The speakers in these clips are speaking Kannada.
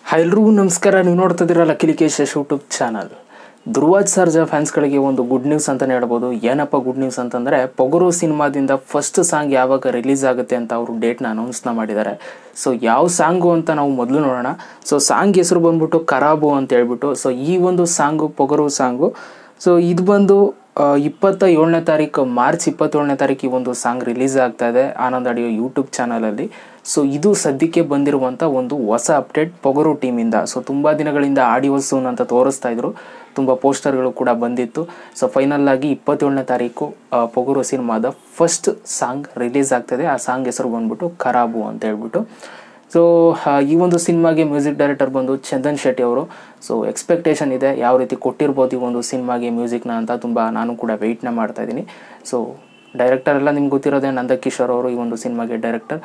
ಹಾಯ್ ಎಲ್ರಿಗೂ ನಮಸ್ಕಾರ. ನೀವು ನೋಡ್ತಾ ಇದ್ದೀರಾ ಲಕ್ಕೇಶ್ ಯೂಟ್ಯೂಬ್ ಚಾನಲ್. ಧ್ರುವ ಸರ್ಜಾ ಫ್ಯಾನ್ಸ್ಗಳಿಗೆ ಒಂದು ಗುಡ್ ನ್ಯೂಸ್ ಅಂತಲೇ ಹೇಳ್ಬೋದು. ಏನಪ್ಪ ಗುಡ್ ನ್ಯೂಸ್ ಅಂತಂದರೆ, ಪೊಗರು ಸಿನಿಮಾದಿಂದ ಫಸ್ಟ್ ಸಾಂಗ್ ಯಾವಾಗ ರಿಲೀಸ್ ಆಗುತ್ತೆ ಅಂತ ಅವರು ಡೇಟ್ನ ಅನೌನ್ಸ್ನ ಮಾಡಿದ್ದಾರೆ. ಸೊ ಯಾವ ಸಾಂಗು ಅಂತ ನಾವು ಮೊದಲು ನೋಡೋಣ. ಸೊ ಸಾಂಗ್ ಹೆಸರು ಬಂದ್ಬಿಟ್ಟು ಖರಾಬು ಅಂತ ಹೇಳ್ಬಿಟ್ಟು. ಸೊ ಈ ಒಂದು ಸಾಂಗು ಪೊಗರು ಸಾಂಗು. ಸೊ ಇದು ಬಂದು 27ನೇ ತಾರೀಕು ಮಾರ್ಚ್ 27ನೇ ತಾರೀಕು ಈ ಒಂದು ಸಾಂಗ್ ರಿಲೀಸ್ ಆಗ್ತಾ ಇದೆ ಆನಂದ್ ಆಡಿಯೋ ಯೂಟ್ಯೂಬ್ ಚಾನಲಲ್ಲಿ. ಸೊ ಇದು ಸದ್ಯಕ್ಕೆ ಬಂದಿರುವಂಥ ಒಂದು ಹೊಸ ಅಪ್ಡೇಟ್ ಪೊಗರು ಟೀಮಿಂದ. ಸೊ ತುಂಬ ದಿನಗಳಿಂದ ಆಡಿಯೋ ಸೂನ್ ಅಂತ ತೋರಿಸ್ತಾ ಇದ್ರು, ತುಂಬ ಪೋಸ್ಟರ್ಗಳು ಕೂಡ ಬಂದಿತ್ತು. ಸೊ ಫೈನಲ್ ಆಗಿ 27ನೇ ತಾರೀಕು ಪೊಗರು ಸಿನಿಮಾದ ಫಸ್ಟ್ ಸಾಂಗ್ ರಿಲೀಸ್ ಆಗ್ತದೆ. ಆ ಸಾಂಗ್ ಹೆಸರು ಬಂದ್ಬಿಟ್ಟು ಖರಾಬು ಅಂತ ಹೇಳ್ಬಿಟ್ಟು. ಸೊ ಈ ಒಂದು ಸಿನಿಮಾಗೆ ಮ್ಯೂಸಿಕ್ ಡೈರೆಕ್ಟರ್ ಬಂದು ಚಂದನ್ ಶೆಟ್ಟಿ ಅವರು. ಸೊ ಎಕ್ಸ್ಪೆಕ್ಟೇಷನ್ ಇದೆ ಯಾವ ರೀತಿ ಕೊಟ್ಟಿರ್ಬೋದು ಈ ಒಂದು ಸಿನಿಮಾಗೆ ಮ್ಯೂಸಿಕ್ನ ಅಂತ. ತುಂಬ ನಾನು ಕೂಡ ವೆಯ್ಟ್ನ ಮಾಡ್ತಾಯಿದ್ದೀನಿ. ಸೊ ಡೈರೆಕ್ಟರ್ ಎಲ್ಲ ನಿಮ್ಗೆ ಗೊತ್ತಿರೋದೇ ನಂದಕಿಶೋರ್ ಅವರು ಈ ಒಂದು ಸಿನಿಮಾಗೆ ಡೈರೆಕ್ಟರ್.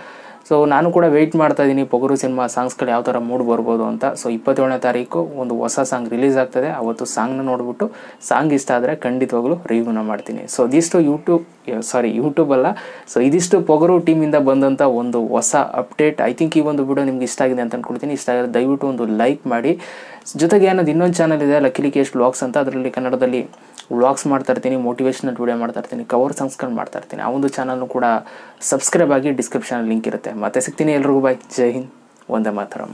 ಸೊ ನಾನು ಕೂಡ ವೆಯ್ಟ್ ಮಾಡ್ತಾ ಇದ್ದೀನಿ ಪೊಗರು ಸಿನಿಮಾ ಸಾಂಗ್ಸ್ಗಳು ಯಾವ ಥರ ಮೂಡ್ ಬರ್ಬೋದು ಅಂತ. ಸೊ 27ನೇ ತಾರೀಕು ಒಂದು ಹೊಸ ಸಾಂಗ್ ರಿಲೀಸ್ ಆಗ್ತದೆ. ಅವತ್ತು ಸಾಂಗ್ನ ನೋಡಿಬಿಟ್ಟು ಸಾಂಗ್ ಇಷ್ಟ ಆದರೆ ಖಂಡಿತವಾಗ್ಲೂ ರಿವ್ಯೂನ ಮಾಡ್ತೀನಿ. ಸೊ ಇದಿಷ್ಟು ಯೂಟ್ಯೂಬ್ ಅಲ್ಲ, ಸೊ ಇದಿಷ್ಟು ಪೊಗರು ಟೀಮಿಂದ ಬಂದಂಥ ಒಂದು ಹೊಸ ಅಪ್ಡೇಟ್. ಐ ಥಿಂಕ್ ಈ ಒಂದು ವಿಡಿಯೋ ನಿಮ್ಗೆ ಇಷ್ಟ ಆಗಿದೆ ಅಂತ ಅಂದ್ಕೊಳ್ತೀನಿ. ಇಷ್ಟ ಆಗಿದೆ ದಯವಿಟ್ಟು ಒಂದು ಲೈಕ್ ಮಾಡಿ. ಜೊತೆಗೆ ಅನ್ನೋದು ಇನ್ನೊಂದು ಚಾನಲ್ ಇದೆ ಲಕ್ಕೇಶ್ ವ್ಲಾಗ್ಸ್ ಅಂತ. ಅದರಲ್ಲಿ ಕನ್ನಡದಲ್ಲಿ ವ್ಲಾಗ್ಸ್ ಮಾಡ್ತಾಯಿರ್ತೀನಿ, ಮೋಟಿವೇಶ್ನಲ್ ವಿಡಿಯೋ ಮಾಡ್ತಾಯಿರ್ತೀನಿ, ಕವರ್ ಸಾಂಗ್ಸ್ಗಳು ಮಾಡ್ತಾಯಿರ್ತೀನಿ. ಆ ಒಂದು ಚಾನಲ್ನು ಕೂಡ ಸಬ್ಸ್ಕ್ರೈಬ್ ಆಗಿ ಡಿಸ್ಕ್ರಿಪ್ಷನಲ್ಲಿ ಲಿಂಕ್ ಇರುತ್ತೆ. ಮತ್ತೆ ಸಿಗ್ತೀನಿ. ಎಲ್ರಿಗೂ ಬಾಯ್. ಜೈ ಹಿಂದ್, ವಂದೇ ಮಾತರಂ.